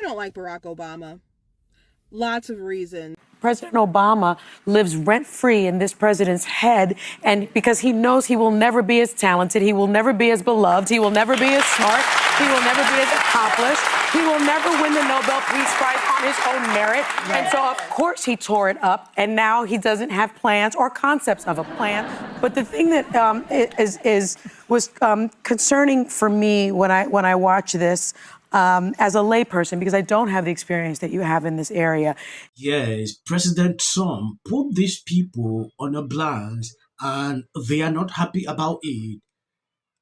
I don't like Barack Obama. Lots of reasons. President Obama lives rent-free in this president's head, and because he knows he will never be as talented, he will never be as beloved, he will never be as smart, he will never be as accomplished, he will never win the Nobel Peace Prize on his own merit. Right. And so, of course, he tore it up, and now he doesn't have plans or concepts of a plan. But the thing that was concerning for me when I watch this, as a layperson, because I don't have the experience that you have in this area. Yes, President Trump put these people on a blast and they are not happy about it.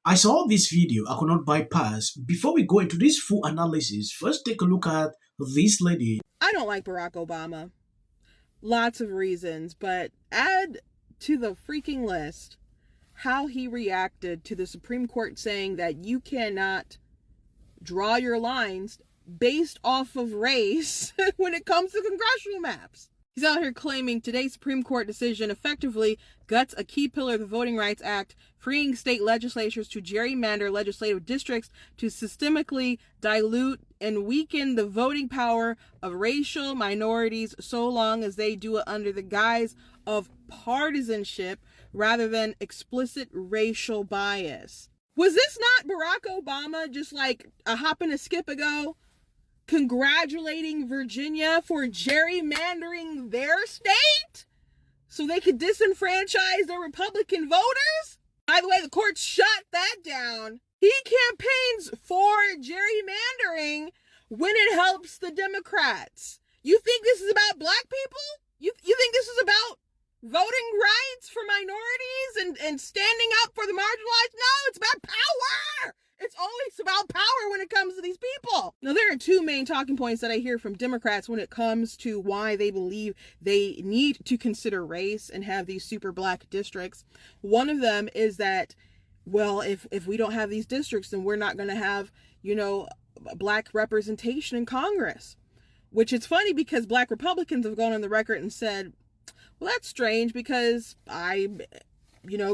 I saw this video, I could not bypass. Before we go into this full analysis, first take a look at this lady. I don't like Barack Obama. Lots of reasons, but add to the freaking list how he reacted to the Supreme Court saying that you cannot draw your lines based off of race when it comes to congressional maps. He's out here claiming today's Supreme Court decision effectively guts a key pillar of the Voting Rights Act, freeing state legislatures to gerrymander legislative districts to systemically dilute and weaken the voting power of racial minorities so long as they do it under the guise of partisanship rather than explicit racial bias. Was this not Barack Obama just like a hop and a skip ago congratulating Virginia for gerrymandering their state so they could disenfranchise their Republican voters? By the way, the court shut that down. He campaigns for gerrymandering when it helps the Democrats. You think this is about black people? You think this is about voting rights for minorities and standing up for the marginalized? No, it's about power. It's always about power when it comes to these people. Now, there are two main talking points that I hear from Democrats when it comes to why they believe they need to consider race and have these super black districts. One of them is that, well, if we don't have these districts, then we're not going to have, black representation in Congress. Which is funny because black Republicans have gone on the record and said, well, that's strange because I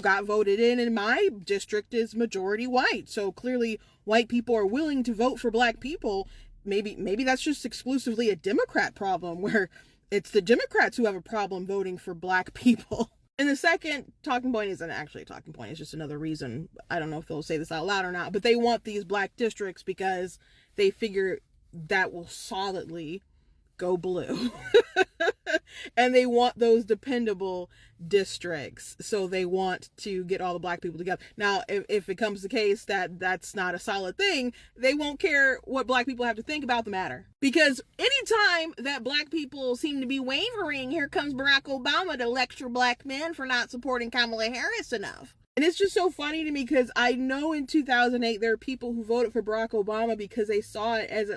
got voted in and my district is majority white. So clearly white people are willing to vote for black people. Maybe that's just exclusively a Democrat problem where it's the Democrats who have a problem voting for black people. And the second talking point isn't actually a talking point. It's just another reason. I don't know if they'll say this out loud or not, but they want these black districts because they figure that will solidly go blue. And they want those dependable districts. So they want to get all the black people together. Now, if it comes to the case that that's not a solid thing, they won't care what black people have to think about the matter. Because anytime that black people seem to be wavering, here comes Barack Obama to lecture black men for not supporting Kamala Harris enough. And it's just so funny to me because I know in 2008 there are people who voted for Barack Obama because they saw it as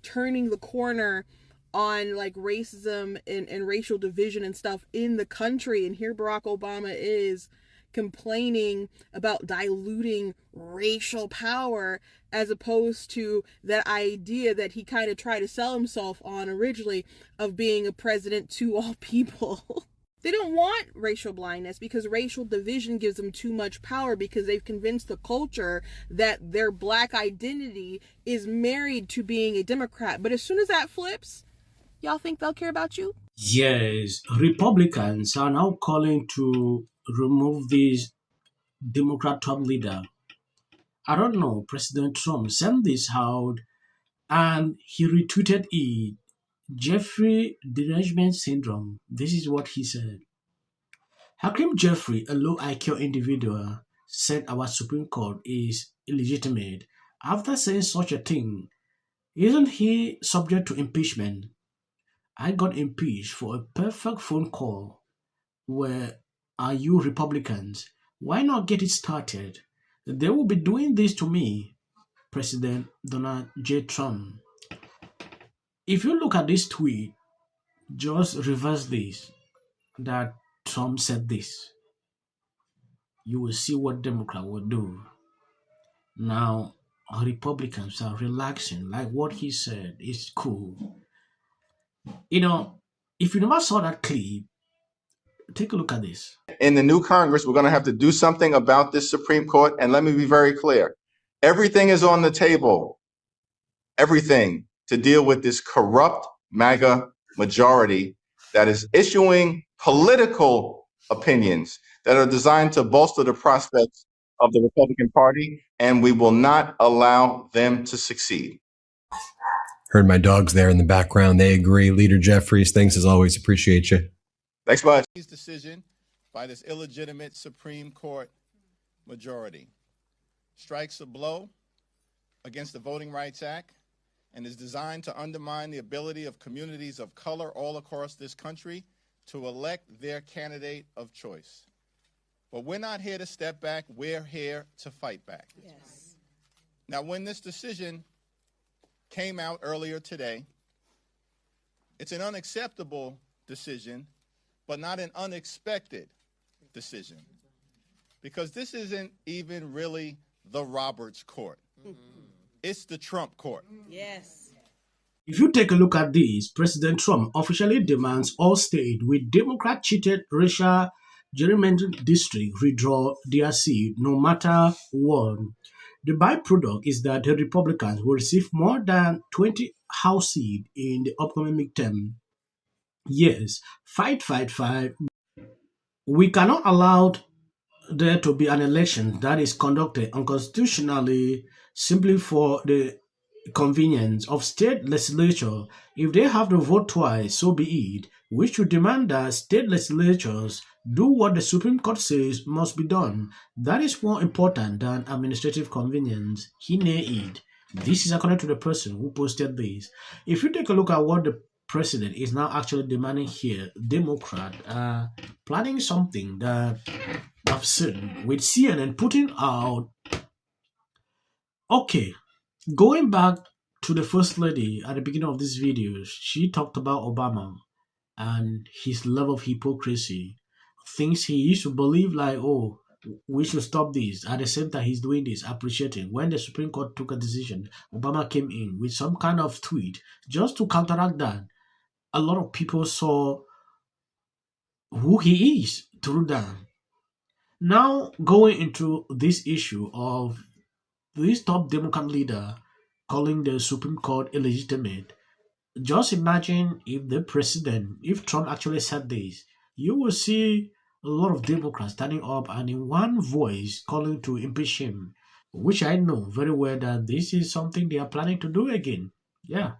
turning the corner on racism and racial division and stuff in the country. And here Barack Obama is complaining about diluting racial power as opposed to that idea that he kind of tried to sell himself on originally of being a president to all people. They don't want racial blindness because racial division gives them too much power because they've convinced the culture that their black identity is married to being a Democrat. But as soon as that flips, y'all think they'll care about you? Yes, Republicans are now calling to remove this Democrat top leader. I don't know, President Trump sent this out and he retweeted it. Jeffrey derangement syndrome. This is what he said. Hakeem Jeffrey, a low IQ individual, said our Supreme Court is illegitimate. After saying such a thing, isn't he subject to impeachment? I got impeached for a perfect phone call. Where are you Republicans? Why not get it started? They will be doing this to me, President Donald J. Trump. If you look at this tweet, just reverse this, that Trump said this. You will see what Democrat will do. Now, Republicans are relaxing, like what he said is cool. If you never saw that clip, take a look at this. In the new Congress, we're going to have to do something about this Supreme Court. And let me be very clear. Everything is on the table. Everything. to deal with this corrupt MAGA majority that is issuing political opinions that are designed to bolster the prospects of the Republican Party, and we will not allow them to succeed. Heard my dogs there in the background. They agree. Leader Jefferies, thanks as always. Appreciate you. Thanks much. Decision by this illegitimate Supreme Court majority strikes a blow against the Voting Rights Act and is designed to undermine the ability of communities of color all across this country to elect their candidate of choice. But we're not here to step back. We're here to fight back. Yes. Now, when this decision came out earlier today, it's an unacceptable decision, but not an unexpected decision, because this isn't even really the Roberts Court. It's the Trump Court. Yes. If you take a look at this, President Trump officially demands all states with Democrat-cheated racial gerrymandering district redraw their seat no matter what. The byproduct is that the Republicans will receive more than 20 House seats in the upcoming midterm. Yes, fight. We cannot allow there to be an election that is conducted unconstitutionally simply for the convenience of state legislature. If they have to vote twice, so be it. We should demand that state legislatures do what the Supreme Court says must be done. That is more important than administrative convenience. He nay it. This is according to the person who posted this. If you take a look at what the president is now actually demanding here, Democrat planning something that I've seen with CNN putting out. Okay, going back to the First Lady at the beginning of this video, she talked about Obama and his level of hypocrisy. Things he used to believe like, oh, we should stop this. At the same time, he's doing this, appreciating. When the Supreme Court took a decision, Obama came in with some kind of tweet just to counteract that. A lot of people saw who he is through that. Now, going into this issue of this top Democrat leader calling the Supreme Court illegitimate, just imagine if Trump actually said this, you will see a lot of Democrats standing up and in one voice calling to impeach him, which I know very well that this is something they are planning to do again. Yeah.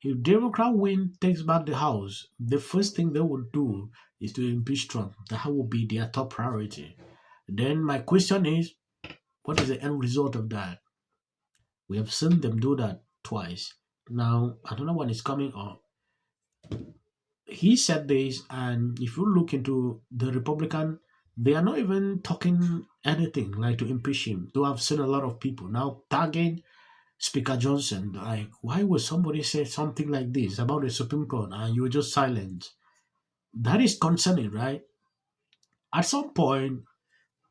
If Democrat takes back the House, the first thing they would do is to impeach Trump. That will be their top priority. Then my question is, what is the end result of that? We have seen them do that twice. Now, I don't know when it's coming up. He said this, and if you look into the Republican, they are not even talking anything like to impeach him. Though I've seen a lot of people now tagging Speaker Johnson, like, why would somebody say something like this about the Supreme Court and you were just silent? That is concerning, right? At some point,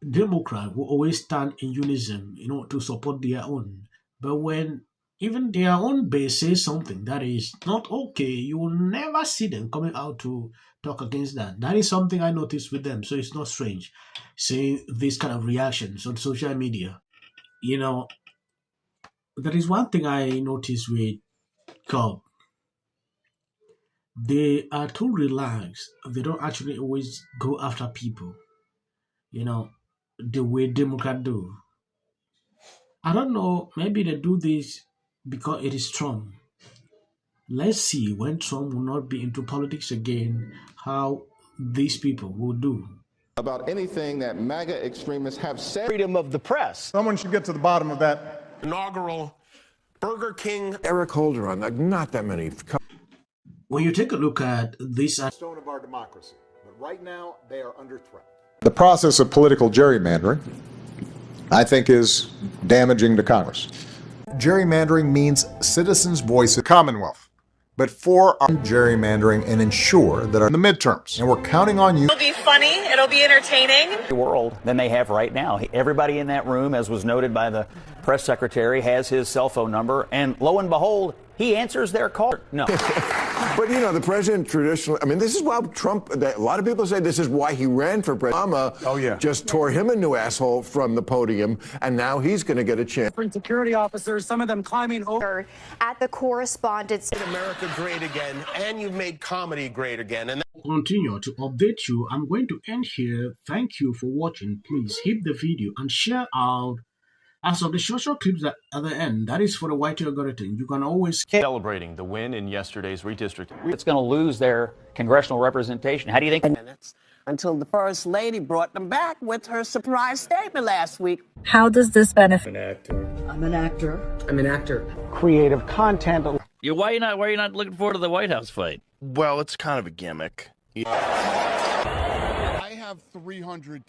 Democrats will always stand in unison, to support their own. But when even their own base says something that is not okay, you will never see them coming out to talk against that. That is something I noticed with them, so it's not strange seeing these kind of reactions on social media. There is one thing I noticed with COP. They are too relaxed. They don't actually always go after people, the way Democrats do. I don't know, maybe they do this because it is Trump. Let's see when Trump will not be into politics again, how these people will do. About anything that MAGA extremists have said. Freedom of the press. Someone should get to the bottom of that. Inaugural Burger King. Eric Holder on not that many. When you take a look at this Stone of our democracy, but right now they are under threat. The process of political gerrymandering, I think, is damaging to Congress. Gerrymandering means citizens' voice in the Commonwealth, but for our gerrymandering and ensure that in the midterms, and we're counting on you. It'll be funny, it'll be entertaining. World than they have right now. Everybody in that room, as was noted by the press secretary, has his cell phone number, and lo and behold, he answers their call. No. But, you know, the president traditionally, I mean, this is why Trump, a lot of people say this is why he ran for president. Obama just tore him a new asshole from the podium, and now he's going to get a chance. Security officers, some of them climbing over. At the correspondence. Made America great again, and you've made comedy great again. And Continue to update you. I'm going to end here. Thank you for watching. Please hit the video and share out. As of the social clips at the end, that is for the white algorithm. You can always celebrating the win in yesterday's redistricting. It's going to lose their congressional representation. How do you think? Minutes until the First Lady brought them back with her surprise statement last week. How does this benefit? I'm an actor. I'm an actor. I'm an actor. Creative content. Why are you not looking forward to the White House fight? Well, it's kind of a gimmick. I have 300.